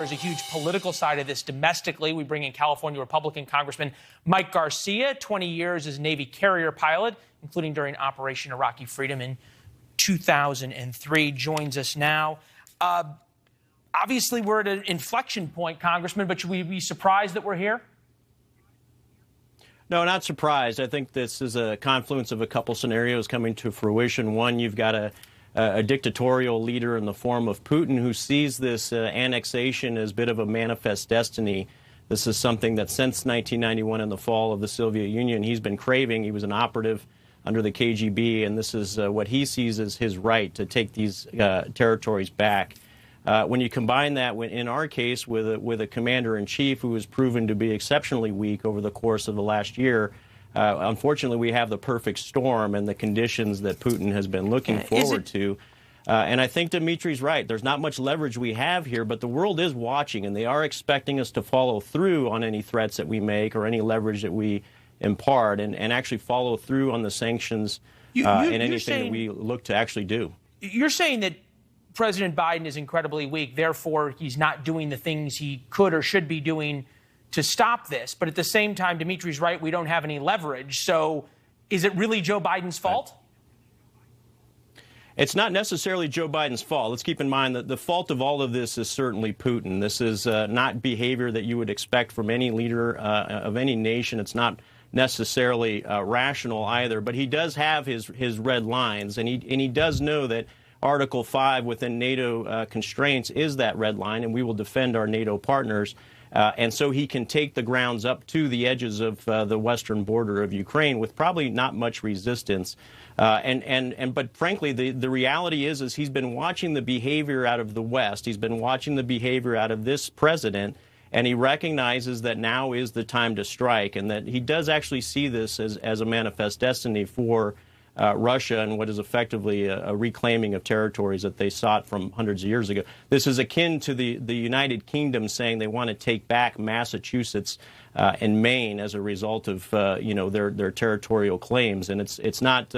There's a huge political side of this domestically. We bring in California Republican Congressman Mike Garcia, 20 years as Navy carrier pilot, including during Operation Iraqi Freedom in 2003, joins us now. Obviously, we're at an inflection point, Congressman, but should we be surprised that we're here? No, not surprised. I think this is a confluence of a couple scenarios coming to fruition. One, you've got a dictatorial leader in the form of Putin who sees this annexation as a bit of a manifest destiny. This is something that since 1991 and the fall of the Soviet Union, he's been craving. He was an operative under the KGB, and this is what he sees as his right to take these territories back. When you combine that, in our case, with a commander-in-chief who has proven to be exceptionally weak over the course of the last year, unfortunately, we have the perfect storm and the conditions that Putin has been looking forward to. And I think Dimitri's right. There's not much leverage we have here, but the world is watching, and they are expecting us to follow through on any threats that we make or any leverage that we impart, and actually follow through on the sanctions and anything that we look to actually do. You're saying that President Biden is incredibly weak, therefore he's not doing the things he could or should be doing to stop this. But at the same time, Dimitri's right, we don't have any leverage. So is it really Joe Biden's fault? It's not necessarily Joe Biden's fault. Let's keep in mind that the fault of all of this is certainly Putin. This is not behavior that you would expect from any leader of any nation. It's not necessarily rational either. But he does have his red lines, and he does know that Article 5 within NATO constraints is that red line, and we will defend our NATO partners. And so he can take the grounds up to the edges of the western border of Ukraine with probably not much resistance. But frankly, the reality is he's been watching the behavior out of the West. He's been watching the behavior out of this president, and he recognizes that now is the time to strike, and that he does actually see this as a manifest destiny for Russia and what is effectively a reclaiming of territories that they sought from hundreds of years ago. This is akin to the United Kingdom saying they want to take back Massachusetts and Maine as a result of their territorial claims, and it's not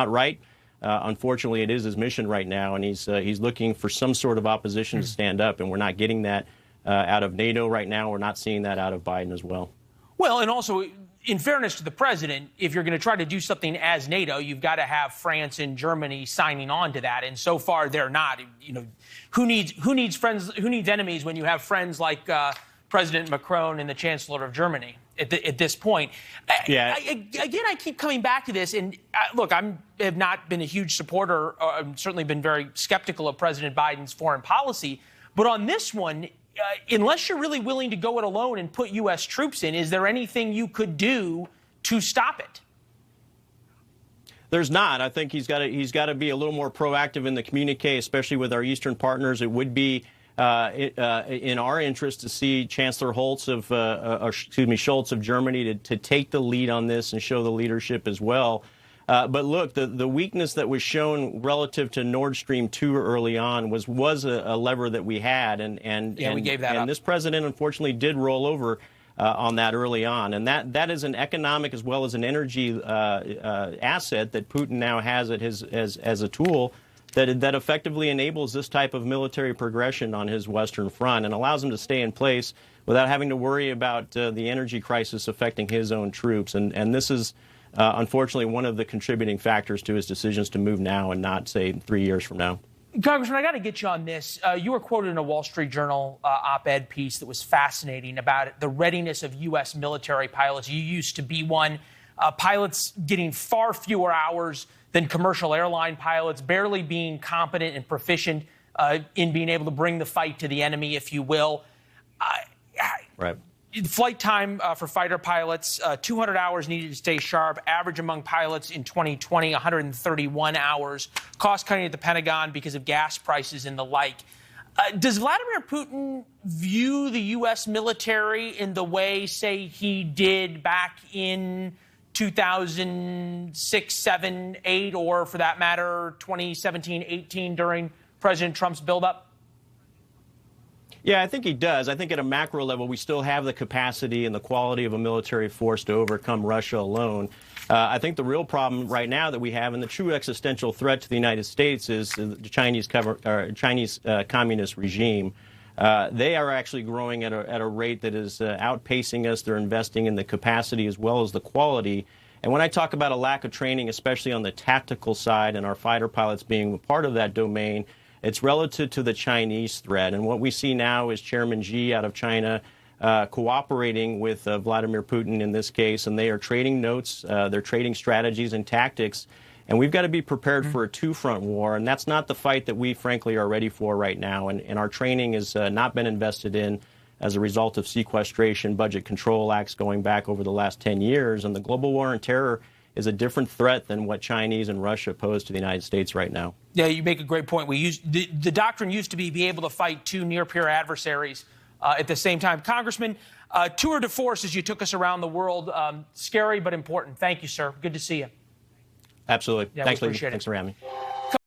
right. Unfortunately, it is his mission right now, and he's looking for some sort of opposition to stand up, and we're not getting that out of NATO right now. We're not seeing that out of Biden as well. Well, and also, in fairness to the president, if you're going to try to do something as NATO, you've got to have France and Germany signing on to that. And so far, they're not. Who needs friends? Who needs enemies when you have friends like President Macron and the Chancellor of Germany at this point? Yeah. I keep coming back to this. And look, I have not been a huge supporter. I've certainly been very skeptical of President Biden's foreign policy. But on this one, unless you're really willing to go it alone and put U.S. troops in, is there anything you could do to stop it? There's not. I think he's got to be a little more proactive in the communique, especially with our eastern partners. It would be in our interest to see Chancellor Scholz of Germany to take the lead on this and show the leadership as well. But look, the weakness that was shown relative to Nord Stream 2 early on was a lever that we had, and we gave that up. This president unfortunately did roll over on that early on, and that is an economic as well as an energy asset that Putin now has at as a tool that effectively enables this type of military progression on his western front and allows him to stay in place without having to worry about the energy crisis affecting his own troops, and this is unfortunately one of the contributing factors to his decisions to move now and not, say, 3 years from now. Congressman, I got to get you on this. You were quoted in a Wall Street Journal op-ed piece that was fascinating about the readiness of U.S. military pilots. You used to be one. Pilots getting far fewer hours than commercial airline pilots, barely being competent and proficient in being able to bring the fight to the enemy, if you will. Right. Flight time for fighter pilots, 200 hours needed to stay sharp. Average among pilots in 2020, 131 hours. Cost cutting at the Pentagon because of gas prices and the like. Does Vladimir Putin view the U.S. military in the way, say, he did back in 2006, 7, 8, or for that matter, 2017, 18 during President Trump's buildup? Yeah, I think he does. I think at a macro level, we still have the capacity and the quality of a military force to overcome Russia alone. I think the real problem right now that we have, and the true existential threat to the United States, is the Chinese communist regime. They are actually growing at a rate that is outpacing us. They're investing in the capacity as well as the quality. And when I talk about a lack of training, especially on the tactical side and our fighter pilots being a part of that domain, it's relative to the Chinese threat. And what we see now is Chairman Xi out of China cooperating with Vladimir Putin in this case, and they are trading notes, they're trading strategies and tactics. And we've got to be prepared for a two-front war, and that's not the fight that we, frankly, are ready for right now. And our training has not been invested in as a result of sequestration, budget control acts going back over the last 10 years. And the global war on terror is a different threat than what Chinese and Russia pose to the United States right now. Yeah, you make a great point. The doctrine used to be able to fight two near-peer adversaries at the same time. Congressman, tour de force as you took us around the world. Scary but important. Thank you, sir. Good to see you. Absolutely. Yeah, Thanks, we appreciate it. Thanks for having me.